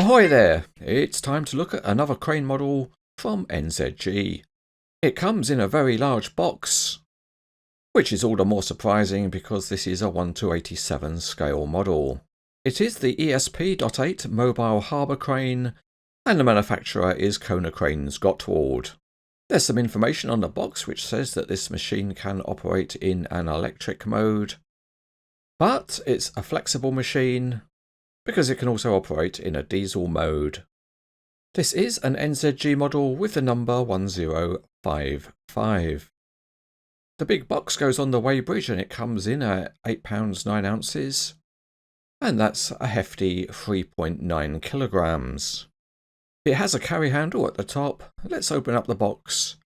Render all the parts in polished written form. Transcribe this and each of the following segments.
Ahoy there! It's time to look at another crane model from NZG. It comes in a very large box, which is all the more surprising because this is a 1:87 scale model. It is the ESP.8 mobile harbour crane, and the manufacturer is Konecranes Gottwald. There's some information on the box which says that this machine can operate in an electric mode, but it's a flexible machine because it can also operate in a diesel mode. This is an NZG model with the number 1055. The big box goes on the weighbridge and it comes in at £8 9 ounces, and that's a hefty 3.9 kilograms. It has a carry handle at the top. Let's open up the box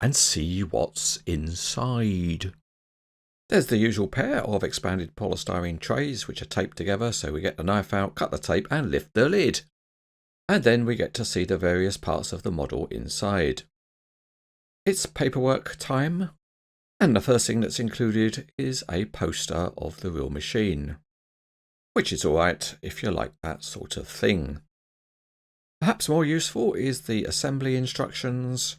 and see what's inside. There's the usual pair of expanded polystyrene trays which are taped together, so we get the knife out, cut the tape and lift the lid. And then we get to see the various parts of the model inside. It's paperwork time, and the first thing that's included is a poster of the real machine, which is alright if you like that sort of thing. Perhaps more useful is the assembly instructions,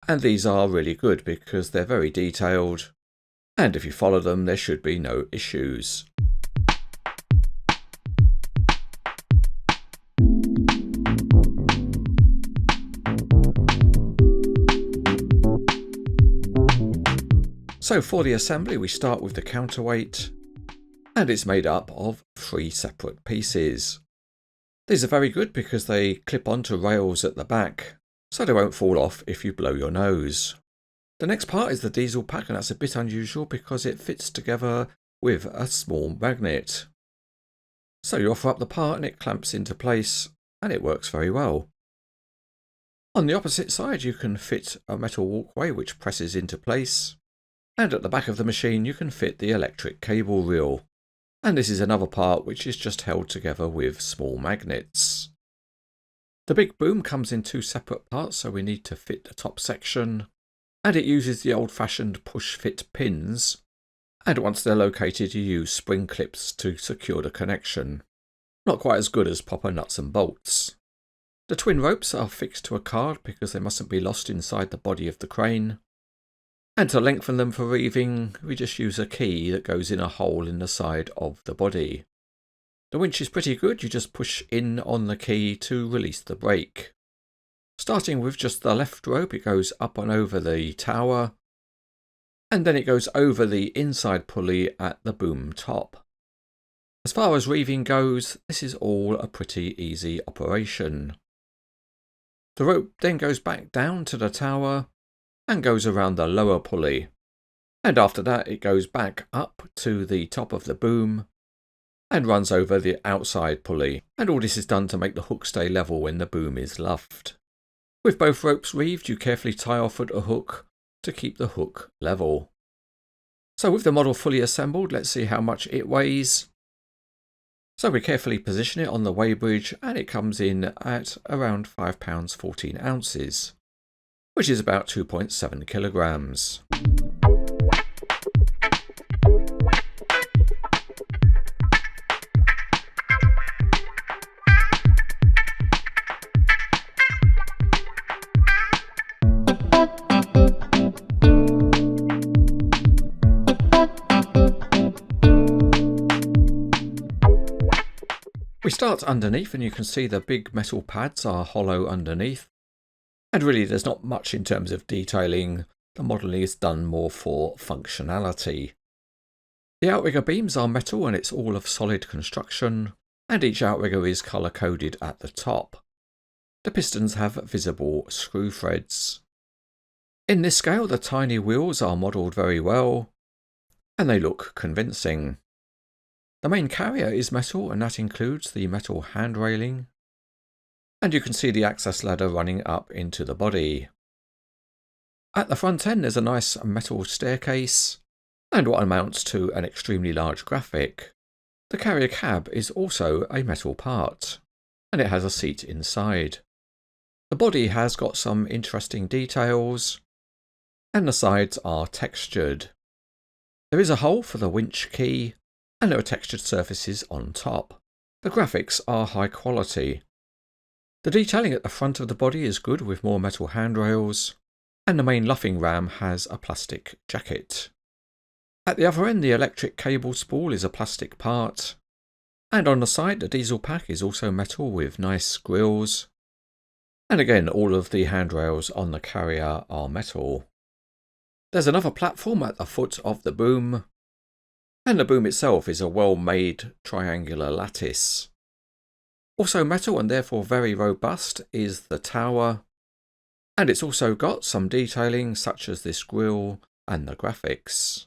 and these are really good because they're very detailed, and if you follow them there should be no issues. So for the assembly we start with the counterweight, and it's made up of 3 separate pieces. These are very good because they clip onto rails at the back, so they won't fall off if you blow your nose. The next part is the diesel pack, and that's a bit unusual because it fits together with a small magnet. So you offer up the part and it clamps into place, and it works very well. On the opposite side you can fit a metal walkway which presses into place, and at the back of the machine you can fit the electric cable reel. And this is another part which is just held together with small magnets. The big boom comes in 2 separate parts, so we need to fit the top section, and it uses the old-fashioned push-fit pins, and once they're located you use spring clips to secure the connection. Not quite as good as proper nuts and bolts. The twin ropes are fixed to a card because they mustn't be lost inside the body of the crane. And to lengthen them for reeving, we just use a key that goes in a hole in the side of the body. The winch is pretty good, you just push in on the key to release the brake. Starting with just the left rope, it goes up and over the tower, and then it goes over the inside pulley at the boom top. As far as reeving goes, this is all a pretty easy operation. The rope then goes back down to the tower and goes around the lower pulley, and after that it goes back up to the top of the boom and runs over the outside pulley, and all this is done to make the hook stay level when the boom is luffed. With both ropes reeved you carefully tie off at a hook to keep the hook level. So with the model fully assembled, let's see how much it weighs. So we carefully position it on the weighbridge and it comes in at around £5 14 ounces. Which is about 2.7 kilograms. We start underneath and you can see the big metal pads are hollow underneath. And really there's not much in terms of detailing, the modelling is done more for functionality. The outrigger beams are metal and it's all of solid construction, and each outrigger is colour coded at the top. The pistons have visible screw threads. In this scale the tiny wheels are modelled very well, and they look convincing. The main carrier is metal and that includes the metal hand railing. And you can see the access ladder running up into the body. At the front end there's a nice metal staircase, and what amounts to an extremely large graphic. The carrier cab is also a metal part, and it has a seat inside. The body has got some interesting details, and the sides are textured. There is a hole for the winch key, and there are textured surfaces on top. The graphics are high quality, The detailing at the front of the body is good with more metal handrails, and the main luffing ram has a plastic jacket. At the other end, the electric cable spool is a plastic part, and on the side the diesel pack is also metal with nice grills. And again, all of the handrails on the carrier are metal. There's another platform at the foot of the boom, and the boom itself is a well-made triangular lattice. Also metal and therefore very robust is the tower, and it's also got some detailing such as this grille and the graphics.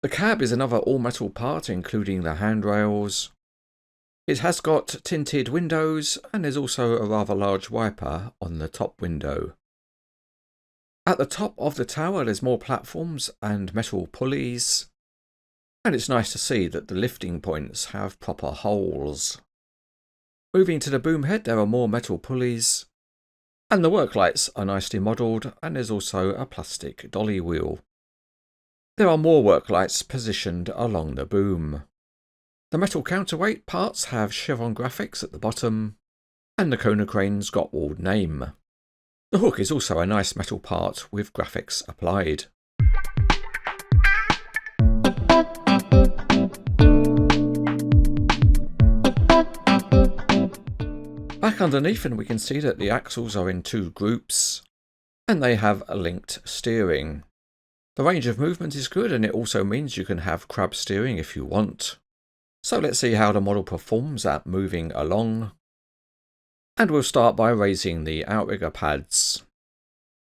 The cab is another all-metal part including the handrails. It has got tinted windows and there's also a rather large wiper on the top window. At the top of the tower there's more platforms and metal pulleys, and it's nice to see that the lifting points have proper holes. Moving to the boom head, there are more metal pulleys, and the work lights are nicely modelled, and there's also a plastic dolly wheel. There are more work lights positioned along the boom. The metal counterweight parts have chevron graphics at the bottom, and the Konecranes Gottwald name. The hook is also a nice metal part with graphics applied. Back underneath, and we can see that the axles are in two groups, and they have a linked steering. The range of movement is good, and it also means you can have crab steering if you want. So let's see how the model performs at moving along. And we'll start by raising the outrigger pads.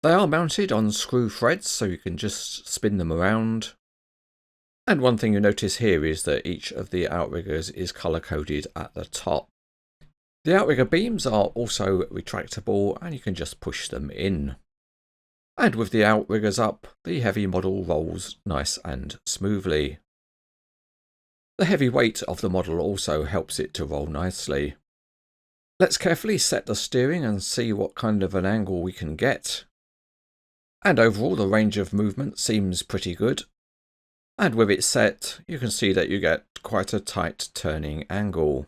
They are mounted on screw threads, so you can just spin them around. And one thing you notice here is that each of the outriggers is colour coded at the top. The outrigger beams are also retractable and you can just push them in. And with the outriggers up, the heavy model rolls nice and smoothly. The heavy weight of the model also helps it to roll nicely. Let's carefully set the steering and see what kind of an angle we can get. And overall the range of movement seems pretty good. And with it set, you can see that you get quite a tight turning angle.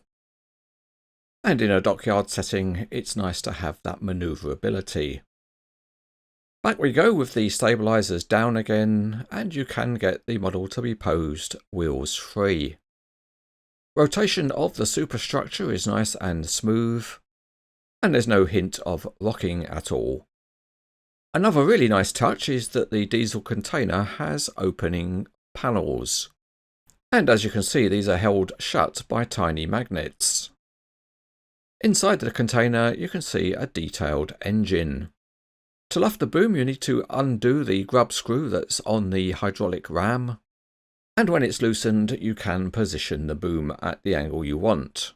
And in a dockyard setting, it's nice to have that manoeuvrability. Back we go with the stabilisers down again, and you can get the model to be posed wheels free. Rotation of the superstructure is nice and smooth, and there's no hint of rocking at all. Another really nice touch is that the diesel container has opening panels, and as you can see these are held shut by tiny magnets. Inside the container you can see a detailed engine. To luff the boom you need to undo the grub screw that's on the hydraulic ram, and when it's loosened you can position the boom at the angle you want.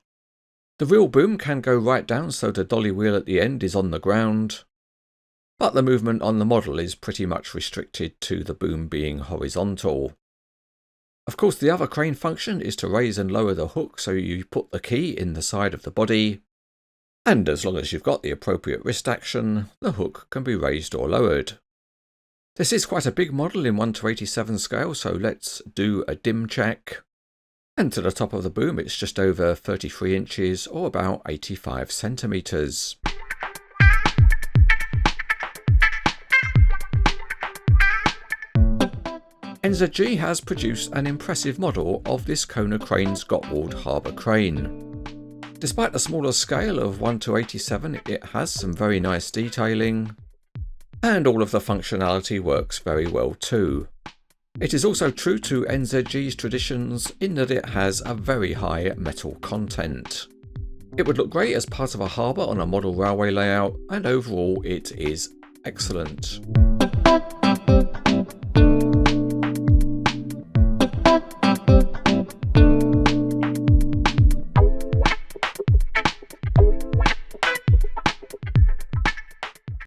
The real boom can go right down so the dolly wheel at the end is on the ground, but the movement on the model is pretty much restricted to the boom being horizontal. Of course the other crane function is to raise and lower the hook, so you put the key in the side of the body, and as long as you've got the appropriate wrist action, the hook can be raised or lowered. This is quite a big model in 1:87 scale, so let's do a dim check. And to the top of the boom it's just over 33 inches or about 85 centimetres. NZG has produced an impressive model of this Konecranes Gottwald Harbour crane. Despite the smaller scale of 1:87, it has some very nice detailing, and all of the functionality works very well too. It is also true to NZG's traditions in that it has a very high metal content. It would look great as part of a harbour on a model railway layout, and overall it is excellent.